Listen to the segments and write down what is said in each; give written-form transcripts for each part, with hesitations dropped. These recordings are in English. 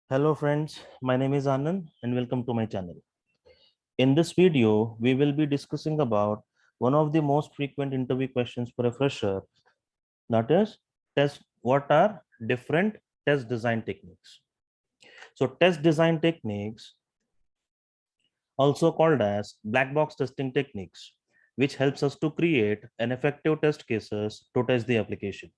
Hello friends, my name is Anand and welcome to my channel. In this video, we will be discussing about one of the most frequent interview questions for a fresher, that is what are different test design techniques. So test design techniques, also called as black box testing techniques, which helps us to create an effective test cases to test the application.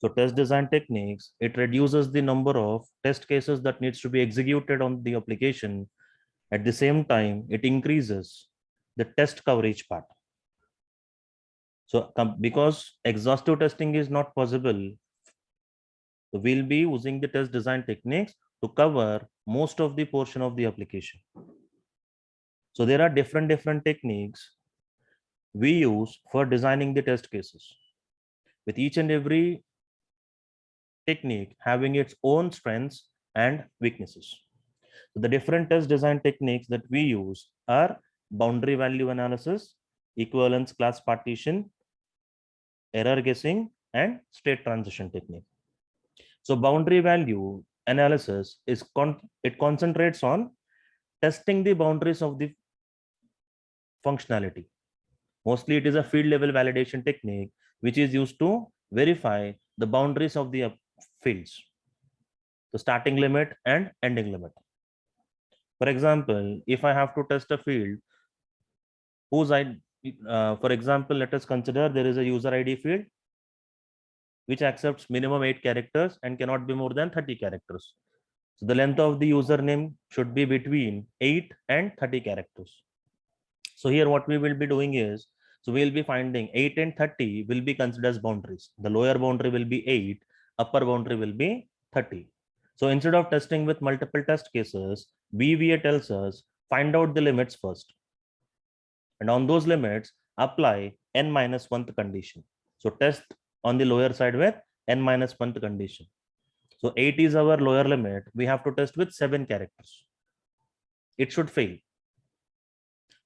So test design techniques, it reduces the number of test cases that needs to be executed on the application. At the same time, it increases the test coverage part. So because exhaustive testing is not possible, so we'll be using the test design techniques to cover most of the portion of the application. So there are different techniques we use for designing the test cases, with each and every technique having its own strengths and weaknesses. So the different test design techniques that we use are boundary value analysis, equivalence class partition, error guessing, and state transition technique. So boundary value analysis is it concentrates on testing the boundaries of the functionality. Mostly it is a field level validation technique which is used to verify the boundaries of the fields, the starting limit and ending limit. For example, if I have to test a field whose for example, let us consider there is a user ID field which accepts minimum 8 characters and cannot be more than 30 characters. So the length of the username should be between 8 and 30 characters. So here what we will be doing is, so we will be finding 8 and 30 will be considered as boundaries. The lower boundary will be 8, upper boundary will be 30. So instead of testing with multiple test cases, BVA tells us find out the limits first. And on those limits, apply n minus 1th condition. So test on the lower side with n minus 1th condition. So 8 is our lower limit. We have to test with 7 characters. It should fail.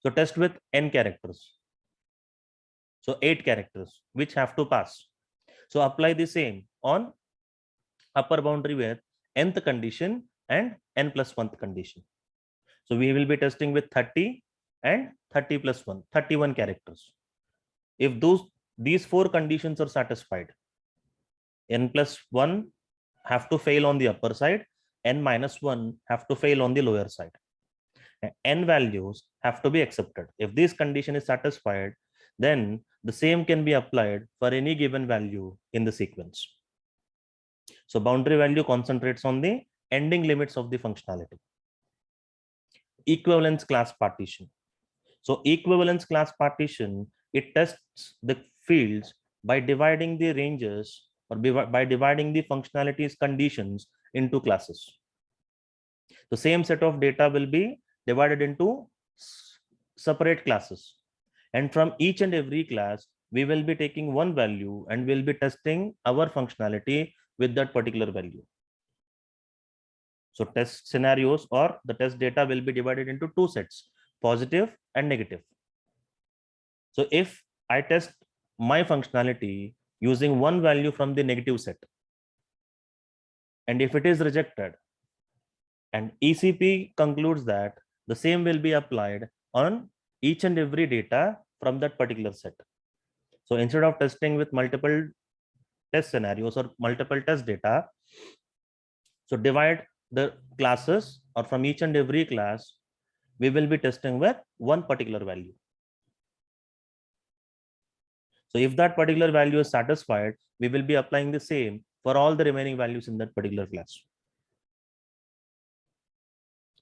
So test with n characters. So 8 characters, which have to pass. So apply the same on upper boundary with nth condition and n plus 1th condition. So we will be testing with 30 and 30 plus 1, 31 characters. If these 4 conditions are satisfied, n plus 1 have to fail on the upper side, n minus 1 have to fail on the lower side. N values have to be accepted. If this condition is satisfied, then the same can be applied for any given value in the sequence. So boundary value concentrates on the ending limits of the functionality. Equivalence class partition. So equivalence class partition, it tests the fields by dividing the ranges or by dividing the functionalities conditions into classes. The same set of data will be divided into separate classes. And from each and every class, we will be taking one value and we'll be testing our functionality with that particular value. So test scenarios or the test data will be divided into 2 sets, positive and negative. So if I test my functionality using one value from the negative set, and if it is rejected, and ECP concludes that the same will be applied on each and every data from that particular set. So instead of testing with multiple test scenarios or multiple test data, so divide the classes, or from each and every class, we will be testing with one particular value. So if that particular value is satisfied, we will be applying the same for all the remaining values in that particular class.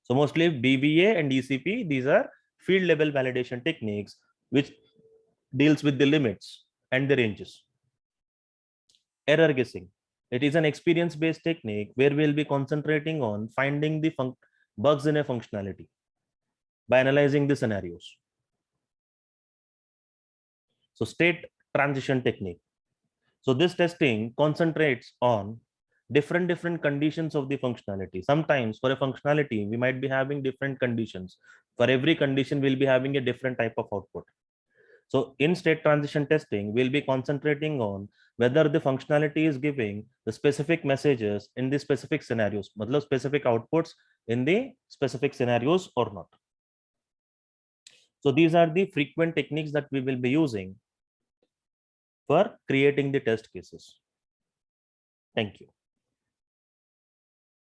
So mostly BVA and ECP, these are field level validation techniques which deals with the limits and the ranges. Error guessing. It is an experience based technique where we'll be concentrating on finding the bugs in a functionality by analyzing the scenarios. So state transition technique. So this testing concentrates on different conditions of the functionality. Sometimes for a functionality, we might be having different conditions. For every condition, we'll be having a different type of output. So in state transition testing, we'll be concentrating on whether the functionality is giving the specific messages in the specific scenarios, matlab specific outputs in the specific scenarios or not. So these are the frequent techniques that we will be using for creating the test cases. Thank you.